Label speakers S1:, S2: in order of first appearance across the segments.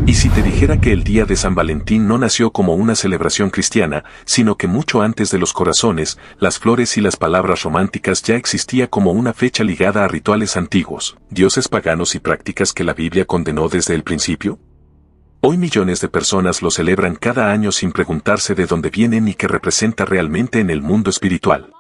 S1: ¿Y si te dijera que el día de San Valentín no nació como una celebración cristiana, sino que mucho antes de los corazones, las flores y las palabras románticas ya existía como una fecha ligada a rituales antiguos, dioses paganos y prácticas que la Biblia condenó desde el principio? Hoy millones de personas lo celebran cada año sin preguntarse de dónde viene ni qué representa realmente en el mundo espiritual.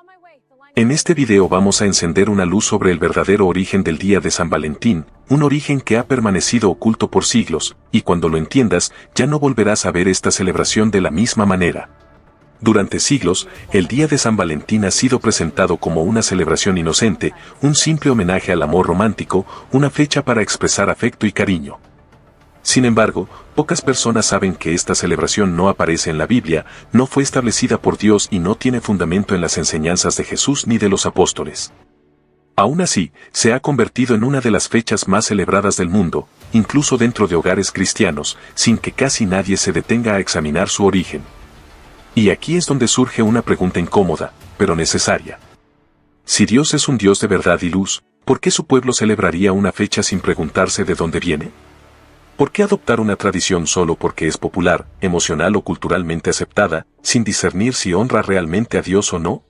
S1: En este video vamos a encender una luz sobre el verdadero origen del día de San Valentín, un origen que ha permanecido oculto por siglos, y cuando lo entiendas, ya no volverás a ver esta celebración de la misma manera. Durante siglos, el día de San Valentín ha sido presentado como una celebración inocente, un simple homenaje al amor romántico, una fecha para expresar afecto y cariño. Sin embargo, pocas personas saben que esta celebración no aparece en la Biblia, no fue establecida por Dios y no tiene fundamento en las enseñanzas de Jesús ni de los apóstoles. Aún así, se ha convertido en una de las fechas más celebradas del mundo, incluso dentro de hogares cristianos, sin que casi nadie se detenga a examinar su origen. Y aquí es donde surge una pregunta incómoda, pero necesaria. Si Dios es un Dios de verdad y luz, ¿por qué su pueblo celebraría una fecha sin preguntarse de dónde viene? ¿Por qué adoptar una tradición solo porque es popular, emocional o culturalmente aceptada, sin discernir si honra realmente a Dios o no?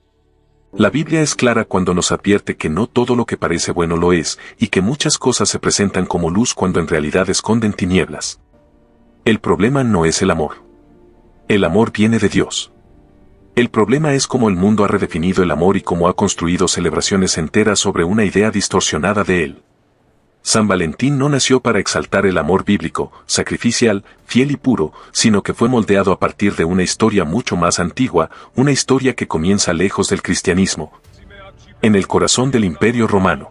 S1: La Biblia es clara cuando nos advierte que no todo lo que parece bueno lo es, y que muchas cosas se presentan como luz cuando en realidad esconden tinieblas. El problema no es el amor. El amor viene de Dios. El problema es cómo el mundo ha redefinido el amor y cómo ha construido celebraciones enteras sobre una idea distorsionada de él. San Valentín no nació para exaltar el amor bíblico, sacrificial, fiel y puro, sino que fue moldeado a partir de una historia mucho más antigua, una historia que comienza lejos del cristianismo, en el corazón del Imperio Romano.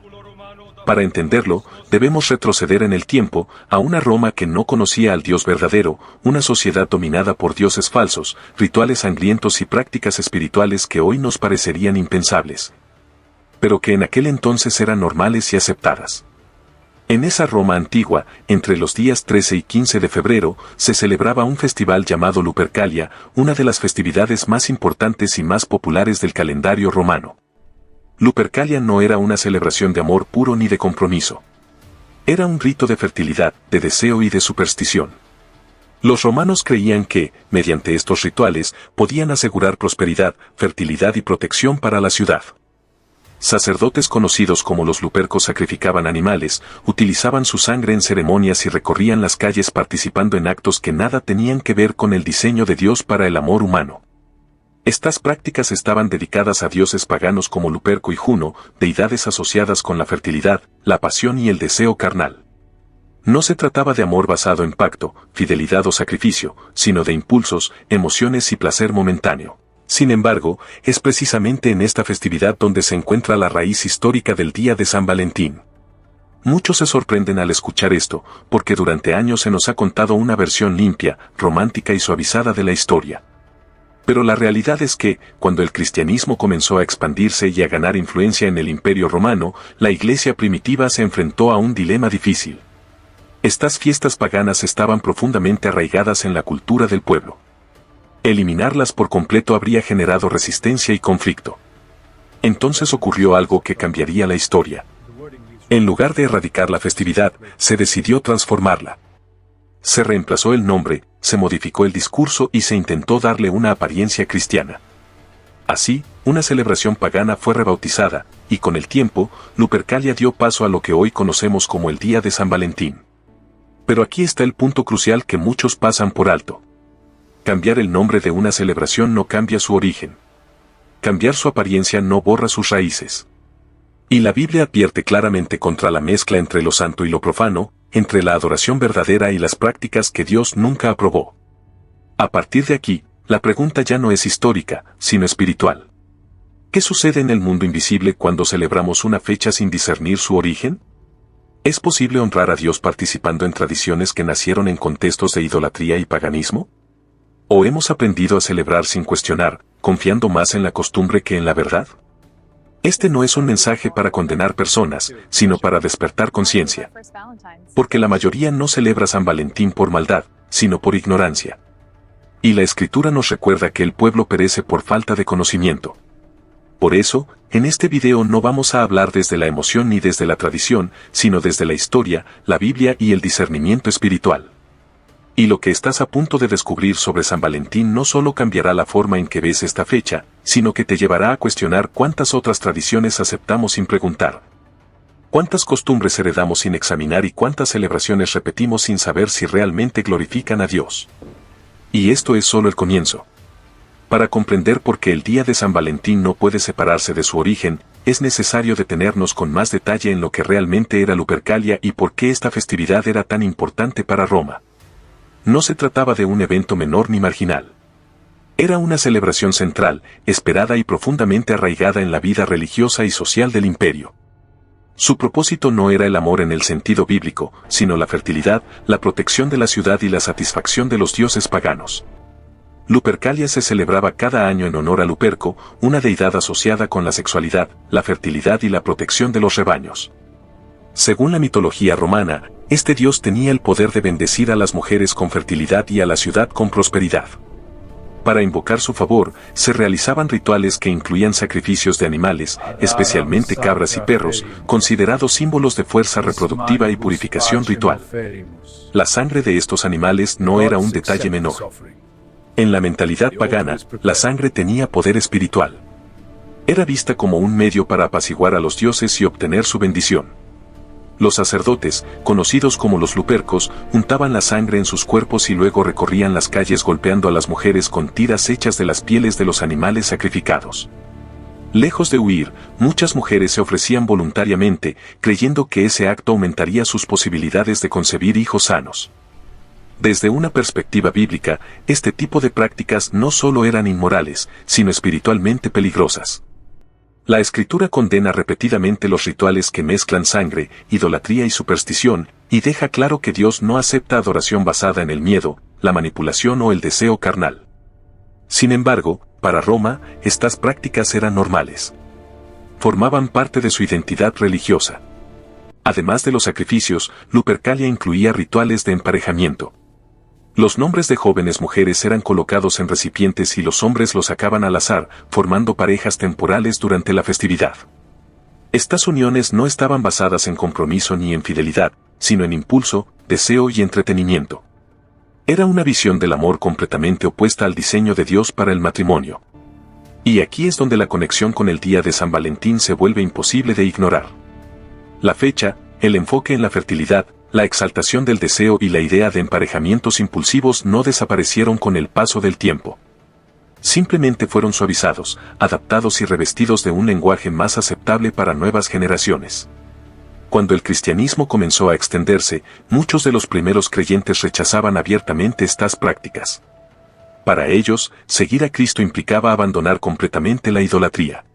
S1: Para entenderlo, debemos retroceder en el tiempo, a una Roma que no conocía al Dios verdadero, una sociedad dominada por dioses falsos, rituales sangrientos y prácticas espirituales que hoy nos parecerían impensables, pero que en aquel entonces eran normales y aceptadas. En esa Roma antigua, entre los días 13 y 15 de febrero, se celebraba un festival llamado Lupercalia, una de las festividades más importantes y más populares del calendario romano. Lupercalia no era una celebración de amor puro ni de compromiso. Era un rito de fertilidad, de deseo y de superstición. Los romanos creían que, mediante estos rituales, podían asegurar prosperidad, fertilidad y protección para la ciudad. Sacerdotes conocidos como los lupercos sacrificaban animales, utilizaban su sangre en ceremonias y recorrían las calles participando en actos que nada tenían que ver con el diseño de Dios para el amor humano. Estas prácticas estaban dedicadas a dioses paganos como Luperco y Juno, deidades asociadas con la fertilidad, la pasión y el deseo carnal. No se trataba de amor basado en pacto, fidelidad o sacrificio, sino de impulsos, emociones y placer momentáneo. Sin embargo, es precisamente en esta festividad donde se encuentra la raíz histórica del día de San Valentín. Muchos se sorprenden al escuchar esto, porque durante años se nos ha contado una versión limpia, romántica y suavizada de la historia. Pero la realidad es que, cuando el cristianismo comenzó a expandirse y a ganar influencia en el Imperio Romano, la Iglesia primitiva se enfrentó a un dilema difícil. Estas fiestas paganas estaban profundamente arraigadas en la cultura del pueblo. Eliminarlas por completo habría generado resistencia y conflicto. Entonces ocurrió algo que cambiaría la historia. En lugar de erradicar la festividad, se decidió transformarla. Se reemplazó el nombre, se modificó el discurso y se intentó darle una apariencia cristiana. Así, una celebración pagana fue rebautizada, y con el tiempo, Lupercalia dio paso a lo que hoy conocemos como el Día de San Valentín. Pero aquí está el punto crucial que muchos pasan por alto. Cambiar el nombre de una celebración no cambia su origen. Cambiar su apariencia no borra sus raíces. Y la Biblia advierte claramente contra la mezcla entre lo santo y lo profano, entre la adoración verdadera y las prácticas que Dios nunca aprobó. A partir de aquí, la pregunta ya no es histórica, sino espiritual. ¿Qué sucede en el mundo invisible cuando celebramos una fecha sin discernir su origen? ¿Es posible honrar a Dios participando en tradiciones que nacieron en contextos de idolatría y paganismo? ¿O hemos aprendido a celebrar sin cuestionar, confiando más en la costumbre que en la verdad? Este no es un mensaje para condenar personas, sino para despertar conciencia. Porque la mayoría no celebra San Valentín por maldad, sino por ignorancia. Y la Escritura nos recuerda que el pueblo perece por falta de conocimiento. Por eso, en este video no vamos a hablar desde la emoción ni desde la tradición, sino desde la historia, la Biblia y el discernimiento espiritual. Y lo que estás a punto de descubrir sobre San Valentín no solo cambiará la forma en que ves esta fecha, sino que te llevará a cuestionar cuántas otras tradiciones aceptamos sin preguntar. Cuántas costumbres heredamos sin examinar y cuántas celebraciones repetimos sin saber si realmente glorifican a Dios. Y esto es solo el comienzo. Para comprender por qué el día de San Valentín no puede separarse de su origen, es necesario detenernos con más detalle en lo que realmente era Lupercalia y por qué esta festividad era tan importante para Roma. No se trataba de un evento menor ni marginal. Era una celebración central, esperada y profundamente arraigada en la vida religiosa y social del imperio. Su propósito no era el amor en el sentido bíblico, sino la fertilidad, la protección de la ciudad y la satisfacción de los dioses paganos. Lupercalia se celebraba cada año en honor a Luperco, una deidad asociada con la sexualidad, la fertilidad y la protección de los rebaños. Según la mitología romana, este dios tenía el poder de bendecir a las mujeres con fertilidad y a la ciudad con prosperidad. Para invocar su favor, se realizaban rituales que incluían sacrificios de animales, especialmente cabras y perros, considerados símbolos de fuerza reproductiva y purificación ritual. La sangre de estos animales no era un detalle menor. En la mentalidad pagana, la sangre tenía poder espiritual. Era vista como un medio para apaciguar a los dioses y obtener su bendición. Los sacerdotes, conocidos como los lupercos, untaban la sangre en sus cuerpos y luego recorrían las calles golpeando a las mujeres con tiras hechas de las pieles de los animales sacrificados. Lejos de huir, muchas mujeres se ofrecían voluntariamente, creyendo que ese acto aumentaría sus posibilidades de concebir hijos sanos. Desde una perspectiva bíblica, este tipo de prácticas no solo eran inmorales, sino espiritualmente peligrosas. La Escritura condena repetidamente los rituales que mezclan sangre, idolatría y superstición, y deja claro que Dios no acepta adoración basada en el miedo, la manipulación o el deseo carnal. Sin embargo, para Roma, estas prácticas eran normales. Formaban parte de su identidad religiosa. Además de los sacrificios, Lupercalia incluía rituales de emparejamiento. Los nombres de jóvenes mujeres eran colocados en recipientes y los hombres los sacaban al azar, formando parejas temporales durante la festividad. Estas uniones no estaban basadas en compromiso ni en fidelidad, sino en impulso, deseo y entretenimiento. Era una visión del amor completamente opuesta al diseño de Dios para el matrimonio. Y aquí es donde la conexión con el día de San Valentín se vuelve imposible de ignorar. La fecha, el enfoque en la fertilidad, la exaltación del deseo y la idea de emparejamientos impulsivos no desaparecieron con el paso del tiempo. Simplemente fueron suavizados, adaptados y revestidos de un lenguaje más aceptable para nuevas generaciones. Cuando el cristianismo comenzó a extenderse, muchos de los primeros creyentes rechazaban abiertamente estas prácticas. Para ellos, seguir a Cristo implicaba abandonar completamente la idolatría.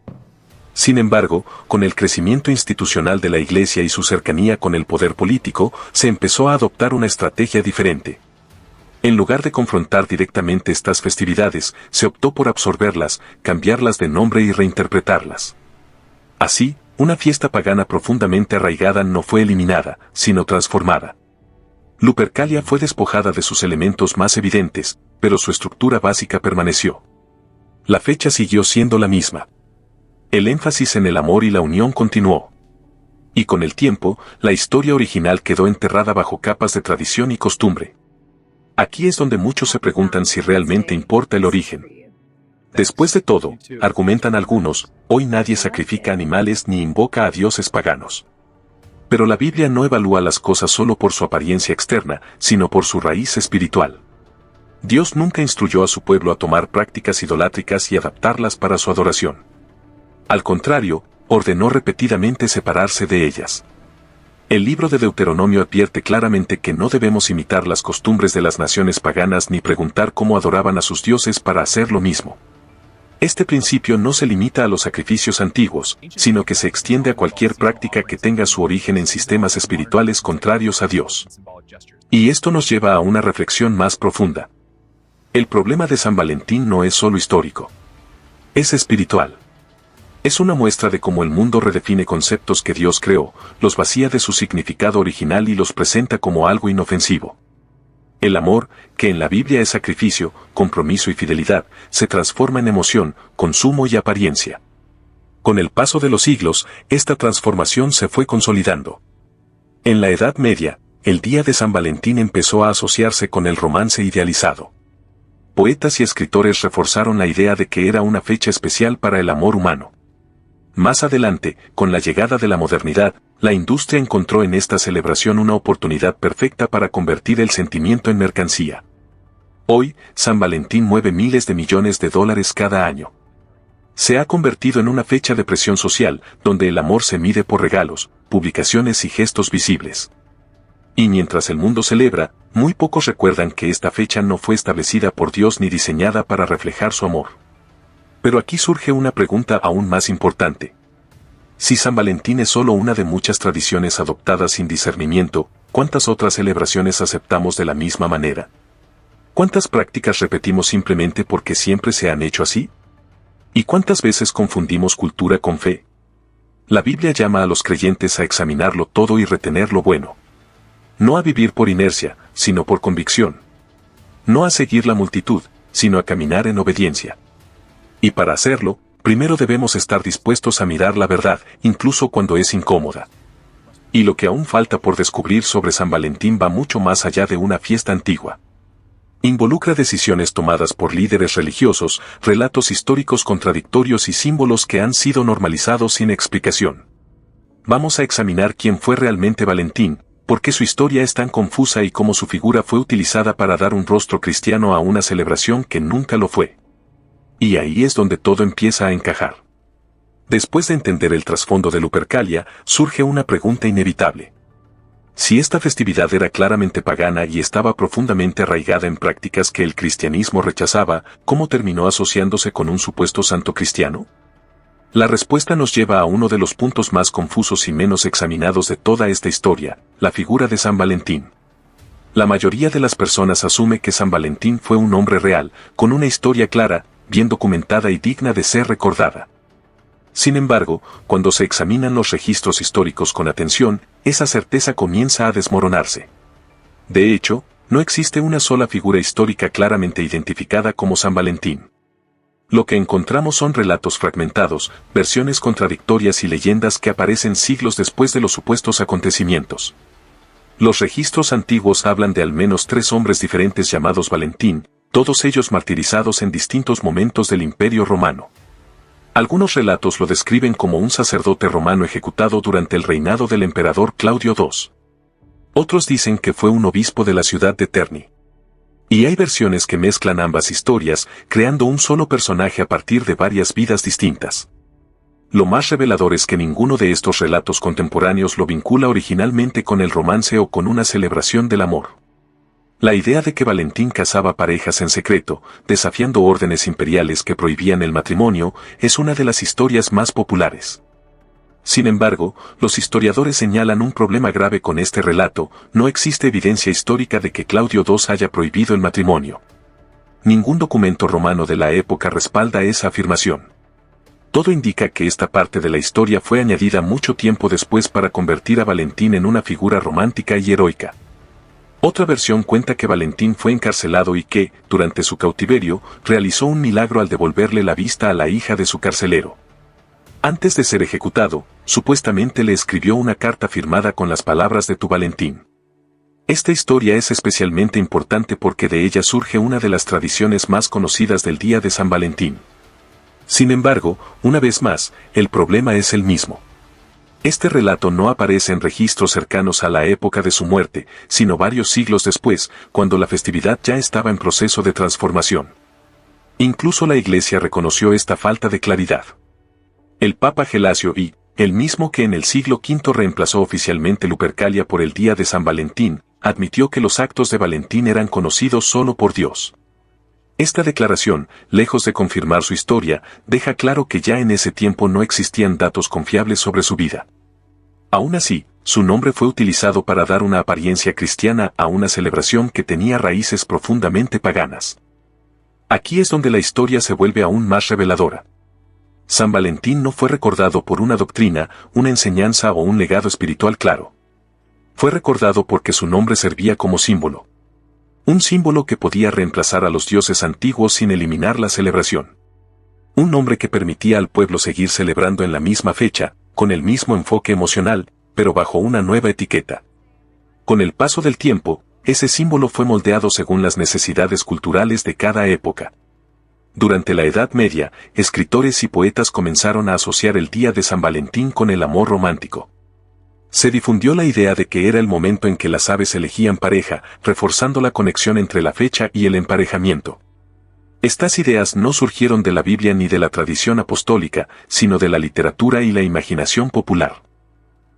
S1: Sin embargo, con el crecimiento institucional de la Iglesia y su cercanía con el poder político, se empezó a adoptar una estrategia diferente. En lugar de confrontar directamente estas festividades, se optó por absorberlas, cambiarlas de nombre y reinterpretarlas. Así, una fiesta pagana profundamente arraigada no fue eliminada, sino transformada. Lupercalia fue despojada de sus elementos más evidentes, pero su estructura básica permaneció. La fecha siguió siendo la misma. El énfasis en el amor y la unión continuó. Y con el tiempo, la historia original quedó enterrada bajo capas de tradición y costumbre. Aquí es donde muchos se preguntan si realmente importa el origen. Después de todo, argumentan algunos, hoy nadie sacrifica animales ni invoca a dioses paganos. Pero la Biblia no evalúa las cosas solo por su apariencia externa, sino por su raíz espiritual. Dios nunca instruyó a su pueblo a tomar prácticas idolátricas y adaptarlas para su adoración. Al contrario, ordenó repetidamente separarse de ellas. El libro de Deuteronomio advierte claramente que no debemos imitar las costumbres de las naciones paganas ni preguntar cómo adoraban a sus dioses para hacer lo mismo. Este principio no se limita a los sacrificios antiguos, sino que se extiende a cualquier práctica que tenga su origen en sistemas espirituales contrarios a Dios. Y esto nos lleva a una reflexión más profunda. El problema de San Valentín no es solo histórico. Es espiritual. Es una muestra de cómo el mundo redefine conceptos que Dios creó, los vacía de su significado original y los presenta como algo inofensivo. El amor, que en la Biblia es sacrificio, compromiso y fidelidad, se transforma en emoción, consumo y apariencia. Con el paso de los siglos, esta transformación se fue consolidando. En la Edad Media, el día de San Valentín empezó a asociarse con el romance idealizado. Poetas y escritores reforzaron la idea de que era una fecha especial para el amor humano. Más adelante, con la llegada de la modernidad, la industria encontró en esta celebración una oportunidad perfecta para convertir el sentimiento en mercancía. Hoy, San Valentín mueve miles de millones de dólares cada año. Se ha convertido en una fecha de presión social, donde el amor se mide por regalos, publicaciones y gestos visibles. Y mientras el mundo celebra, muy pocos recuerdan que esta fecha no fue establecida por Dios ni diseñada para reflejar su amor. Pero aquí surge una pregunta aún más importante. Si San Valentín es solo una de muchas tradiciones adoptadas sin discernimiento, ¿cuántas otras celebraciones aceptamos de la misma manera? ¿Cuántas prácticas repetimos simplemente porque siempre se han hecho así? ¿Y cuántas veces confundimos cultura con fe? La Biblia llama a los creyentes a examinarlo todo y retener lo bueno. No a vivir por inercia, sino por convicción. No a seguir la multitud, sino a caminar en obediencia. Y para hacerlo, primero debemos estar dispuestos a mirar la verdad, incluso cuando es incómoda. Y lo que aún falta por descubrir sobre San Valentín va mucho más allá de una fiesta antigua. Involucra decisiones tomadas por líderes religiosos, relatos históricos contradictorios y símbolos que han sido normalizados sin explicación. Vamos a examinar quién fue realmente Valentín, por qué su historia es tan confusa y cómo su figura fue utilizada para dar un rostro cristiano a una celebración que nunca lo fue. Y ahí es donde todo empieza a encajar. Después de entender el trasfondo de Lupercalia, surge una pregunta inevitable. Si esta festividad era claramente pagana y estaba profundamente arraigada en prácticas que el cristianismo rechazaba, ¿cómo terminó asociándose con un supuesto santo cristiano? La respuesta nos lleva a uno de los puntos más confusos y menos examinados de toda esta historia, la figura de San Valentín. La mayoría de las personas asume que San Valentín fue un hombre real, con una historia clara, bien documentada y digna de ser recordada. Sin embargo, cuando se examinan los registros históricos con atención, esa certeza comienza a desmoronarse. De hecho, no existe una sola figura histórica claramente identificada como San Valentín. Lo que encontramos son relatos fragmentados, versiones contradictorias y leyendas que aparecen siglos después de los supuestos acontecimientos. Los registros antiguos hablan de al menos 3 hombres diferentes llamados Valentín, todos ellos martirizados en distintos momentos del Imperio Romano. Algunos relatos lo describen como un sacerdote romano ejecutado durante el reinado del emperador Claudio II. Otros dicen que fue un obispo de la ciudad de Terni. Y hay versiones que mezclan ambas historias, creando un solo personaje a partir de varias vidas distintas. Lo más revelador es que ninguno de estos relatos contemporáneos lo vincula originalmente con el romance o con una celebración del amor. La idea de que Valentín casaba parejas en secreto, desafiando órdenes imperiales que prohibían el matrimonio, es una de las historias más populares. Sin embargo, los historiadores señalan un problema grave con este relato: no existe evidencia histórica de que Claudio II haya prohibido el matrimonio. Ningún documento romano de la época respalda esa afirmación. Todo indica que esta parte de la historia fue añadida mucho tiempo después para convertir a Valentín en una figura romántica y heroica. Otra versión cuenta que Valentín fue encarcelado y que, durante su cautiverio, realizó un milagro al devolverle la vista a la hija de su carcelero. Antes de ser ejecutado, supuestamente le escribió una carta firmada con las palabras de tu Valentín. Esta historia es especialmente importante porque de ella surge una de las tradiciones más conocidas del día de San Valentín. Sin embargo, una vez más, el problema es el mismo. Este relato no aparece en registros cercanos a la época de su muerte, sino varios siglos después, cuando la festividad ya estaba en proceso de transformación. Incluso la Iglesia reconoció esta falta de claridad. El Papa Gelasio I, el mismo que en el siglo V reemplazó oficialmente Lupercalia por el día de San Valentín, admitió que los actos de Valentín eran conocidos solo por Dios. Esta declaración, lejos de confirmar su historia, deja claro que ya en ese tiempo no existían datos confiables sobre su vida. Aún así, su nombre fue utilizado para dar una apariencia cristiana a una celebración que tenía raíces profundamente paganas. Aquí es donde la historia se vuelve aún más reveladora. San Valentín no fue recordado por una doctrina, una enseñanza o un legado espiritual claro. Fue recordado porque su nombre servía como símbolo. Un símbolo que podía reemplazar a los dioses antiguos sin eliminar la celebración. Un nombre que permitía al pueblo seguir celebrando en la misma fecha, con el mismo enfoque emocional, pero bajo una nueva etiqueta. Con el paso del tiempo, ese símbolo fue moldeado según las necesidades culturales de cada época. Durante la Edad Media, escritores y poetas comenzaron a asociar el día de San Valentín con el amor romántico. Se difundió la idea de que era el momento en que las aves elegían pareja, reforzando la conexión entre la fecha y el emparejamiento. Estas ideas no surgieron de la Biblia ni de la tradición apostólica, sino de la literatura y la imaginación popular.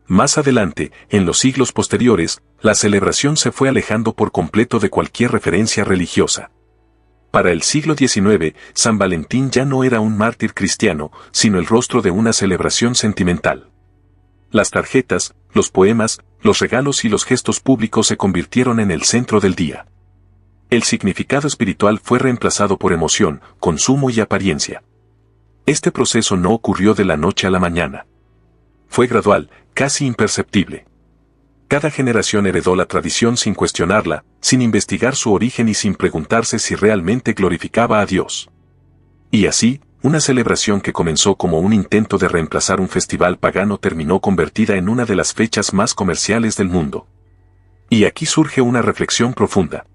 S1: Más adelante, en los siglos posteriores, la celebración se fue alejando por completo de cualquier referencia religiosa. Para el siglo XIX, San Valentín ya no era un mártir cristiano, sino el rostro de una celebración sentimental. Las tarjetas, los poemas, los regalos y los gestos públicos se convirtieron en el centro del día. El significado espiritual fue reemplazado por emoción, consumo y apariencia. Este proceso no ocurrió de la noche a la mañana. Fue gradual, casi imperceptible. Cada generación heredó la tradición sin cuestionarla, sin investigar su origen y sin preguntarse si realmente glorificaba a Dios. Y así, una celebración que comenzó como un intento de reemplazar un festival pagano terminó convertida en una de las fechas más comerciales del mundo. Y aquí surge una reflexión profunda.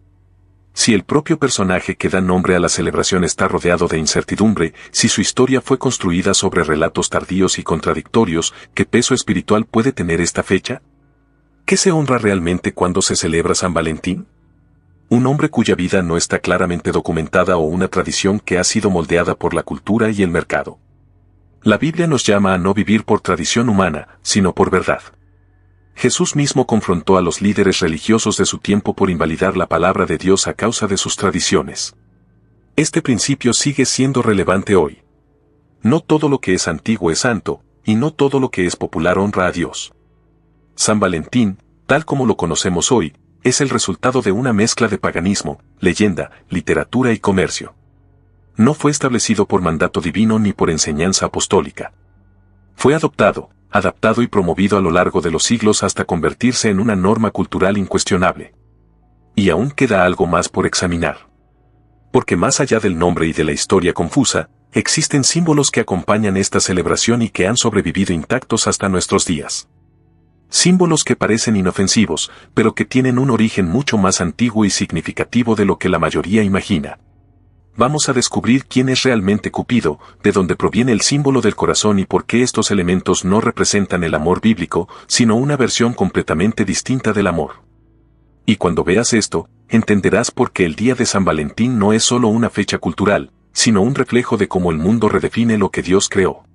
S1: Si el propio personaje que da nombre a la celebración está rodeado de incertidumbre, si su historia fue construida sobre relatos tardíos y contradictorios, ¿qué peso espiritual puede tener esta fecha? ¿Qué se honra realmente cuando se celebra San Valentín? ¿Un hombre cuya vida no está claramente documentada o una tradición que ha sido moldeada por la cultura y el mercado? La Biblia nos llama a no vivir por tradición humana, sino por verdad. Jesús mismo confrontó a los líderes religiosos de su tiempo por invalidar la palabra de Dios a causa de sus tradiciones. Este principio sigue siendo relevante hoy. No todo lo que es antiguo es santo, y no todo lo que es popular honra a Dios. San Valentín, tal como lo conocemos hoy, es el resultado de una mezcla de paganismo, leyenda, literatura y comercio. No fue establecido por mandato divino ni por enseñanza apostólica. Fue adoptado, adaptado y promovido a lo largo de los siglos hasta convertirse en una norma cultural incuestionable. Y aún queda algo más por examinar. Porque más allá del nombre y de la historia confusa, existen símbolos que acompañan esta celebración y que han sobrevivido intactos hasta nuestros días. Símbolos que parecen inofensivos, pero que tienen un origen mucho más antiguo y significativo de lo que la mayoría imagina. Vamos a descubrir quién es realmente Cupido, de dónde proviene el símbolo del corazón y por qué estos elementos no representan el amor bíblico, sino una versión completamente distinta del amor. Y cuando veas esto, entenderás por qué el día de San Valentín no es solo una fecha cultural, sino un reflejo de cómo el mundo redefine lo que Dios creó.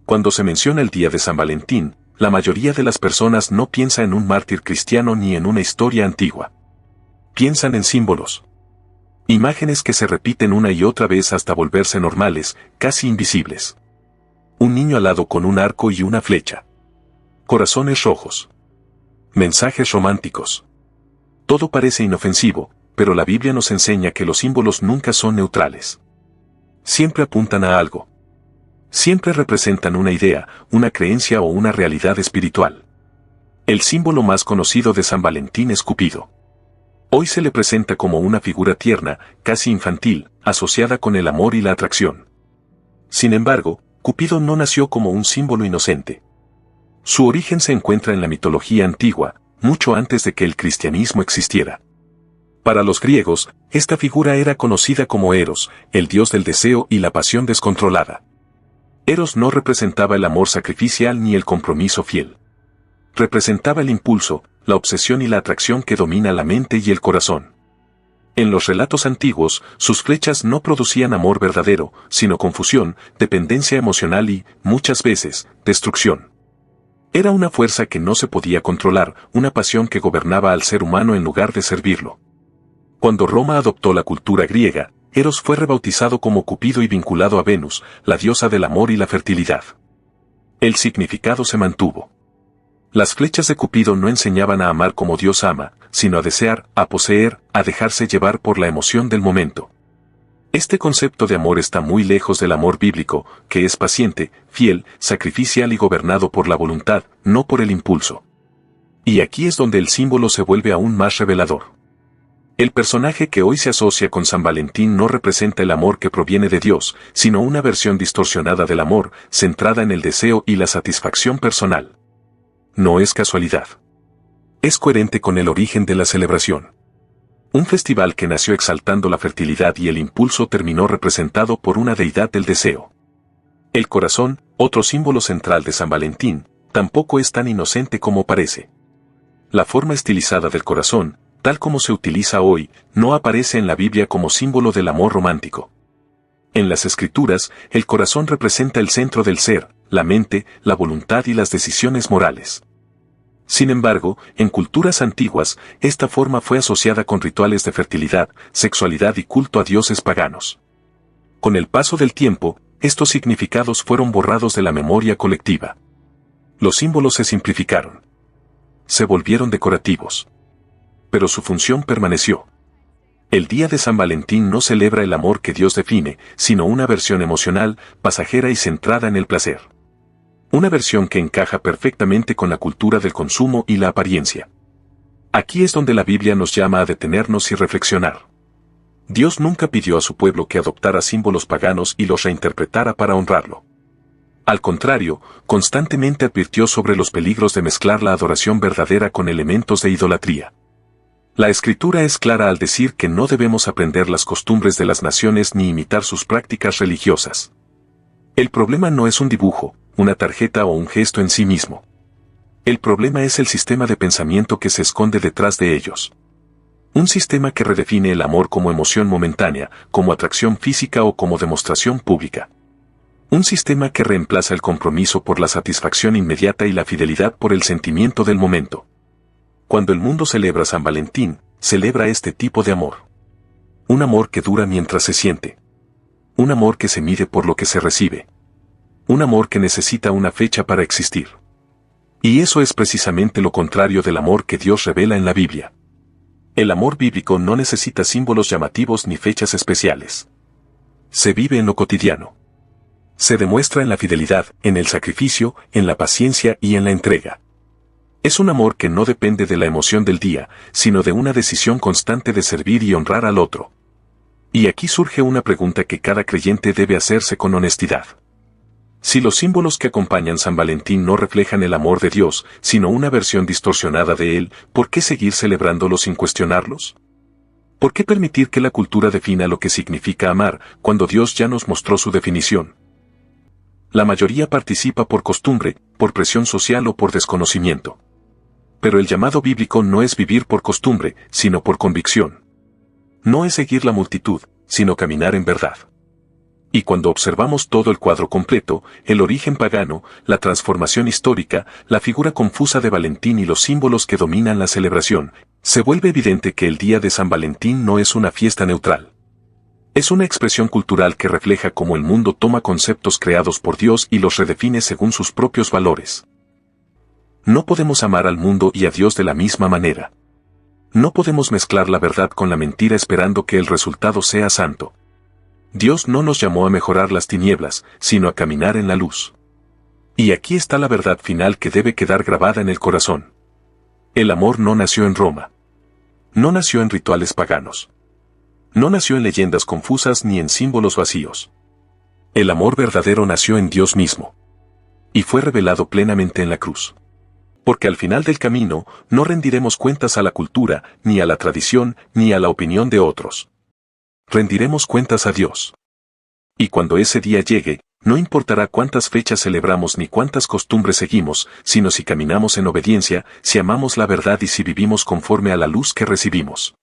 S1: Cuando se menciona el día de San Valentín, la mayoría de las personas no piensa en un mártir cristiano ni en una historia antigua. Piensan en símbolos. Imágenes que se repiten una y otra vez hasta volverse normales, casi invisibles. Un niño alado con un arco y una flecha. Corazones rojos. Mensajes románticos. Todo parece inofensivo, pero la Biblia nos enseña que los símbolos nunca son neutrales. Siempre apuntan a algo. Siempre representan una idea, una creencia o una realidad espiritual. El símbolo más conocido de San Valentín es Cupido. Hoy se le presenta como una figura tierna, casi infantil, asociada con el amor y la atracción. Sin embargo, Cupido no nació como un símbolo inocente. Su origen se encuentra en la mitología antigua, mucho antes de que el cristianismo existiera. Para los griegos, esta figura era conocida como Eros, el dios del deseo y la pasión descontrolada. Eros no representaba el amor sacrificial ni el compromiso fiel. Representaba el impulso, la obsesión y la atracción que domina la mente y el corazón. En los relatos antiguos, sus flechas no producían amor verdadero, sino confusión, dependencia emocional y, muchas veces, destrucción. Era una fuerza que no se podía controlar, una pasión que gobernaba al ser humano en lugar de servirlo. Cuando Roma adoptó la cultura griega, Eros fue rebautizado como Cupido y vinculado a Venus, la diosa del amor y la fertilidad. El significado se mantuvo. Las flechas de Cupido no enseñaban a amar como Dios ama, sino a desear, a poseer, a dejarse llevar por la emoción del momento. Este concepto de amor está muy lejos del amor bíblico, que es paciente, fiel, sacrificial y gobernado por la voluntad, no por el impulso. Y aquí es donde el símbolo se vuelve aún más revelador. El personaje que hoy se asocia con San Valentín no representa el amor que proviene de Dios, sino una versión distorsionada del amor, centrada en el deseo y la satisfacción personal. No es casualidad. es coherente con el origen de la celebración. Un festival que nació exaltando la fertilidad y el impulso terminó representado por una deidad del deseo. El corazón, otro símbolo central de San Valentín, tampoco es tan inocente como parece. La forma estilizada del corazón, tal como se utiliza hoy, no aparece en la Biblia como símbolo del amor romántico. En las Escrituras, el corazón representa el centro del ser, la mente, la voluntad y las decisiones morales. Sin embargo, en culturas antiguas, esta forma fue asociada con rituales de fertilidad, sexualidad y culto a dioses paganos. Con el paso del tiempo, estos significados fueron borrados de la memoria colectiva. Los símbolos se simplificaron. Se volvieron decorativos. Pero su función permaneció. El día de San Valentín no celebra el amor que Dios define, sino una versión emocional, pasajera y centrada en el placer. Una versión que encaja perfectamente con la cultura del consumo y la apariencia. Aquí es donde la Biblia nos llama a detenernos y reflexionar. Dios nunca pidió a su pueblo que adoptara símbolos paganos y los reinterpretara para honrarlo. Al contrario, constantemente advirtió sobre los peligros de mezclar la adoración verdadera con elementos de idolatría. La Escritura es clara al decir que no debemos aprender las costumbres de las naciones ni imitar sus prácticas religiosas. El problema no es un dibujo, una tarjeta o un gesto en sí mismo. El problema es el sistema de pensamiento que se esconde detrás de ellos. Un sistema que redefine el amor como emoción momentánea, como atracción física o como demostración pública. Un sistema que reemplaza el compromiso por la satisfacción inmediata y la fidelidad por el sentimiento del momento. Cuando el mundo celebra San Valentín, celebra este tipo de amor. Un amor que dura mientras se siente. Un amor que se mide por lo que se recibe. Un amor que necesita una fecha para existir. Y eso es precisamente lo contrario del amor que Dios revela en la Biblia. El amor bíblico no necesita símbolos llamativos ni fechas especiales. Se vive en lo cotidiano. Se demuestra en la fidelidad, en el sacrificio, en la paciencia y en la entrega. Es un amor que no depende de la emoción del día, sino de una decisión constante de servir y honrar al otro. Y aquí surge una pregunta que cada creyente debe hacerse con honestidad. Si los símbolos que acompañan San Valentín no reflejan el amor de Dios, sino una versión distorsionada de él, ¿por qué seguir celebrándolo sin cuestionarlos? ¿Por qué permitir que la cultura defina lo que significa amar, cuando Dios ya nos mostró su definición? La mayoría participa por costumbre, por presión social o por desconocimiento. Pero el llamado bíblico no es vivir por costumbre, sino por convicción. No es seguir la multitud, sino caminar en verdad. Y cuando observamos todo el cuadro completo, el origen pagano, la transformación histórica, la figura confusa de Valentín y los símbolos que dominan la celebración, se vuelve evidente que el día de San Valentín no es una fiesta neutral. Es una expresión cultural que refleja cómo el mundo toma conceptos creados por Dios y los redefine según sus propios valores. No podemos amar al mundo y a Dios de la misma manera. No podemos mezclar la verdad con la mentira esperando que el resultado sea santo. Dios no nos llamó a mejorar las tinieblas, sino a caminar en la luz. Y aquí está la verdad final que debe quedar grabada en el corazón. El amor no nació en Roma. No nació en rituales paganos. No nació en leyendas confusas ni en símbolos vacíos. El amor verdadero nació en Dios mismo. Y fue revelado plenamente en la cruz. Porque al final del camino, no rendiremos cuentas a la cultura, ni a la tradición, ni a la opinión de otros. Rendiremos cuentas a Dios. Y cuando ese día llegue, no importará cuántas fechas celebramos ni cuántas costumbres seguimos, sino si caminamos en obediencia, si amamos la verdad y si vivimos conforme a la luz que recibimos.